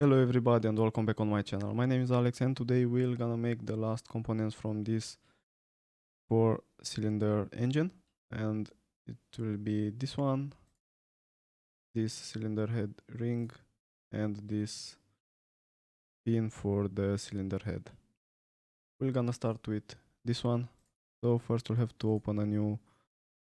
Hello everybody and welcome back on my channel. My name is Alex and today we're gonna make the last components from this 4-cylinder engine, and it will be this one, this cylinder head ring, and this pin for the cylinder head. We're gonna start with this one. So first we'll have to open a new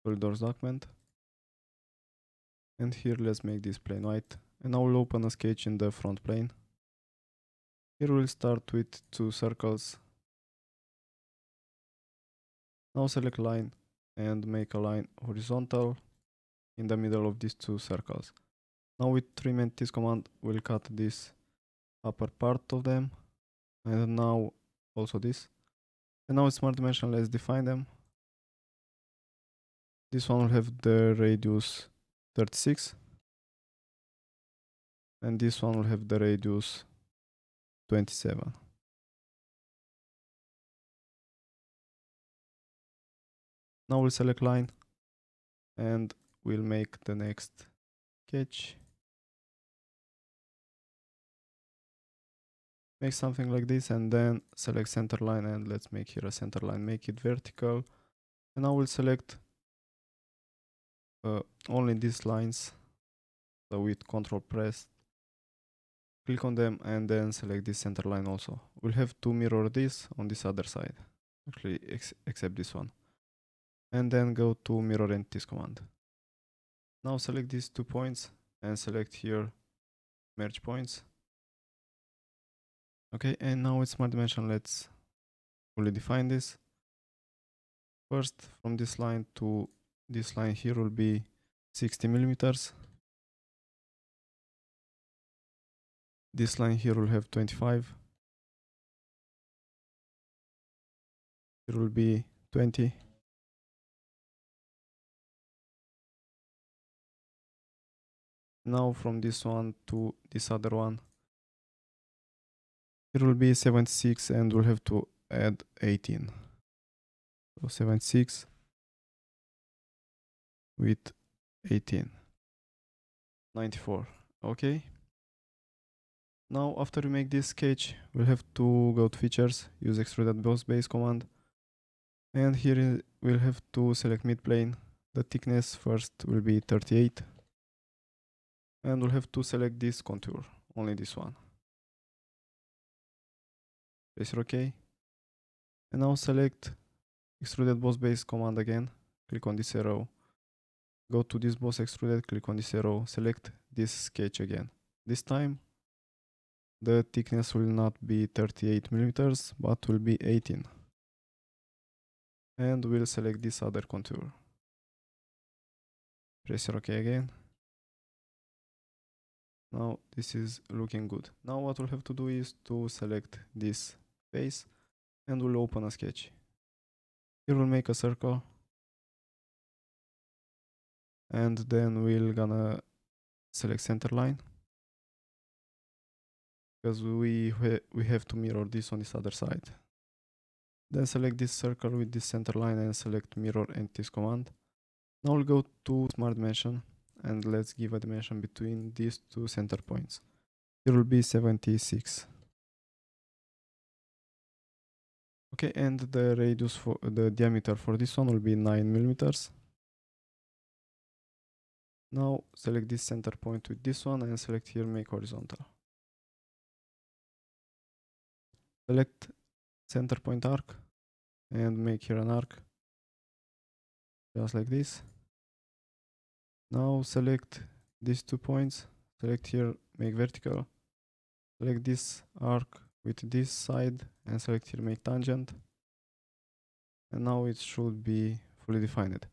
SolidWorks document, and here let's make this plain white, and now we'll open a sketch in the front plane. Here we'll start with 2 circles. Now select line and make a line horizontal in the middle of these 2 circles. Now with trim and this command we'll cut this upper part of them, and now also this. And now with smart dimension let's define them. This one will have the radius 36 and this one will have the radius 27. Now we'll select line and we'll make the next sketch. Make something like this and then select center line, and let's make here a center line, make it vertical. And now we'll select only these lines, so with control press, click on them and then select this center line also. We'll have to mirror this on this other side, actually except this one. And then go to mirror entities command. Now select these 2 points and select here merge points. Okay, and now with smart dimension let's fully define this. First, from this line to this line here will be 60 millimeters. This line here will have 25. Here will be 20. Now from this one to this other one, here will be 76 and we'll have to add 18. So 76 with 18. 94. Okay. Now after we make this sketch, we'll have to go to features, use extruded boss base command. And here we'll have to select mid plane. The thickness first will be 38. And we'll have to select this contour, only this one. Press OK. And now select extruded boss base command again. Click on this arrow. Go to this boss extruded, click on this arrow, select this sketch again. This time the thickness will not be 38 millimeters, but will be 18. And we'll select this other contour. Press OK again. Now this is looking good. Now what we'll have to do is to select this face and we'll open a sketch. Here we'll make a circle. And then we're gonna select center line, because we have to mirror this on this other side. Then select this circle with this center line and select mirror entities command. Now we'll go to smart dimension and let's give a dimension between these 2 center points. Here will be 76. Okay, and the radius for the diameter for this one will be 9 millimeters. Now select this center point with this one and select here make horizontal. Select center point arc and make here an arc, just like this. Now select these 2 points, select here make vertical, select this arc with this side and select here make tangent, and now it should be fully defined.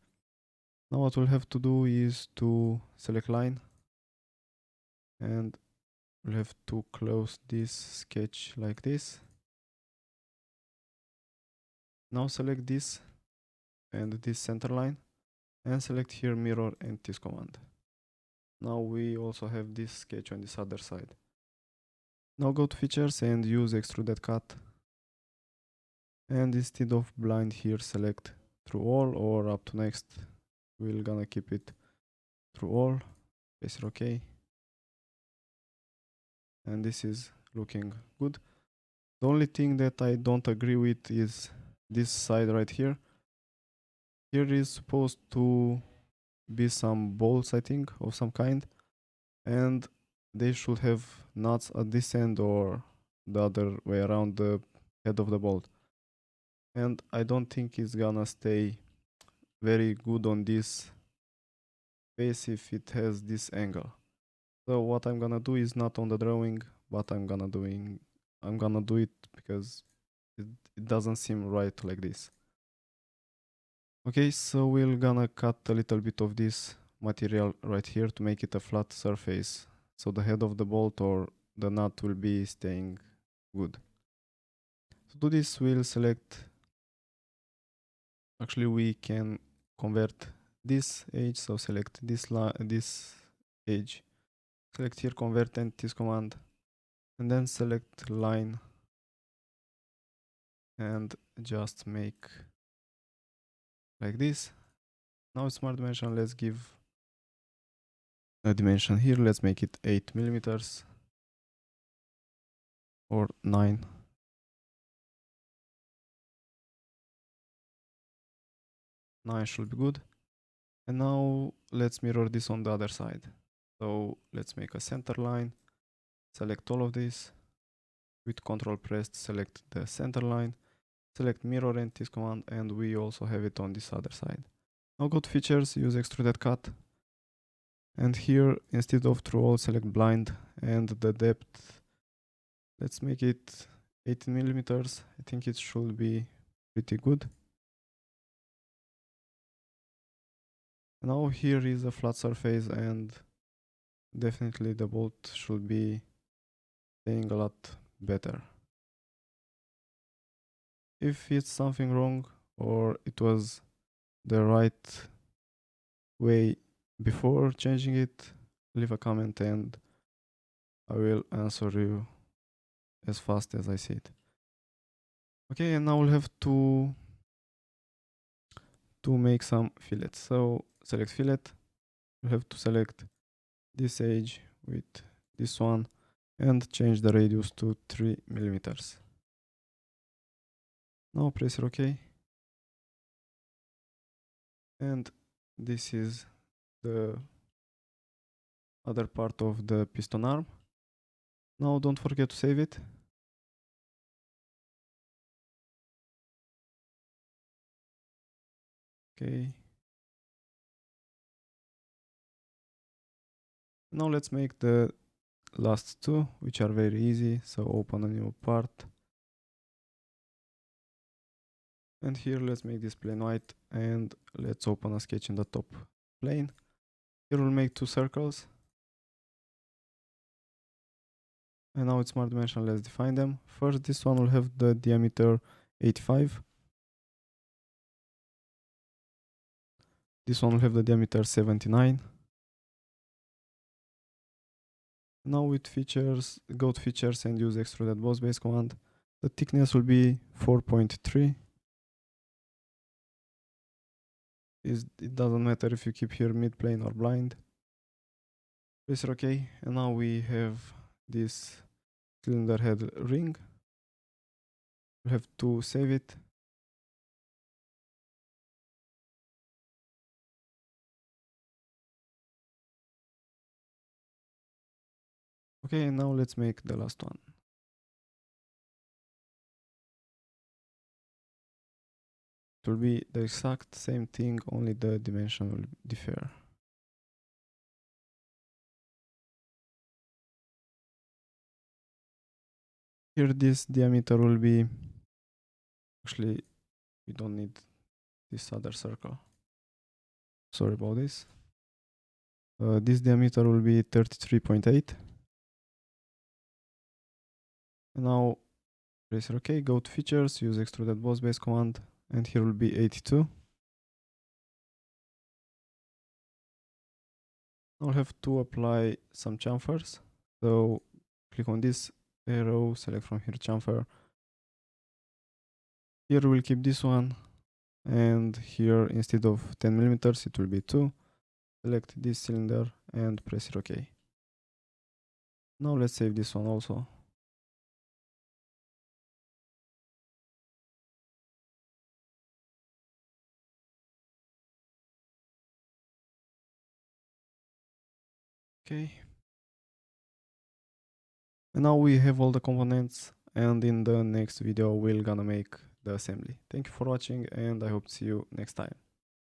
Now what we'll have to do is to select line and we'll have to close this sketch like this. Now select this and this center line and select here mirror entities command. Now we also have this sketch on this other side. Now go to features and use extruded cut, and instead of blind here select through all or up to next. We're gonna keep it through all. Press OK. and this is looking good. The only thing that I don't agree with is this side right here. Here is supposed to be some bolts, I think, of some kind, and they should have nuts at this end or the other way around the head of the bolt. And I don't think it's gonna stay very good on this face if it has this angle. So what I'm gonna do is not on the drawing, but I'm gonna do it because it doesn't seem right like this. Okay, so we're gonna cut a little bit of this material right here to make it a flat surface, so the head of the bolt or the nut will be staying good. To do this, we'll select, actually we can convert this edge, so select this edge, select here convert entities command, and then select line and just make like this. Now smart dimension, let's give a dimension here, let's make it 8 millimeters or 9. 9 should be good. And now let's mirror this on the other side. So let's make a center line, select all of this, with Ctrl pressed select the center line, select mirror entities command, and we also have it on this other side. Now go to features, use extruded cut, and here instead of through all select blind, and the depth, let's make it 18 millimeters. I think it should be pretty good. Now here is a flat surface, and definitely the bolt should be staying a lot better. If it's something wrong or it was the right way before changing it, leave a comment and I will answer you as fast as I see it. Okay, and now we'll have to make some fillets. So select fillet, you have to select this edge with this one and change the radius to 3 millimeters. Now press OK. And this is the other part of the piston arm. Now don't forget to save it. Okay. Now let's make the last two, which are very easy. So open a new part. And here let's make this plane white and let's open a sketch in the top plane. Here we'll make two circles. And now it's smart dimension, let's define them. First, this one will have the diameter 85. This one will have the diameter 79. Now with features, go to features and use extruded boss base command. The thickness will be 4.3. It doesn't matter if you keep here mid plane or blind. Press OK, and now we have this cylinder head ring. We have to save it. Okay, and now let's make the last one. It will be the exact same thing, only the dimension will differ. Here this diameter will be, actually we don't need this other circle. Sorry about this. This diameter will be 33.8. And now press OK, go to features, use extruded boss base command, and here will be 82. I'll have to apply some chamfers. So click on this arrow, select from here chamfer. Here we'll keep this one, and here instead of 10 millimeters it will be 2. Select this cylinder and press it OK. Now let's save this one also. Okay. And now we have all the components, and in the next video we're gonna make the assembly. Thank you for watching, and I hope to see you next time.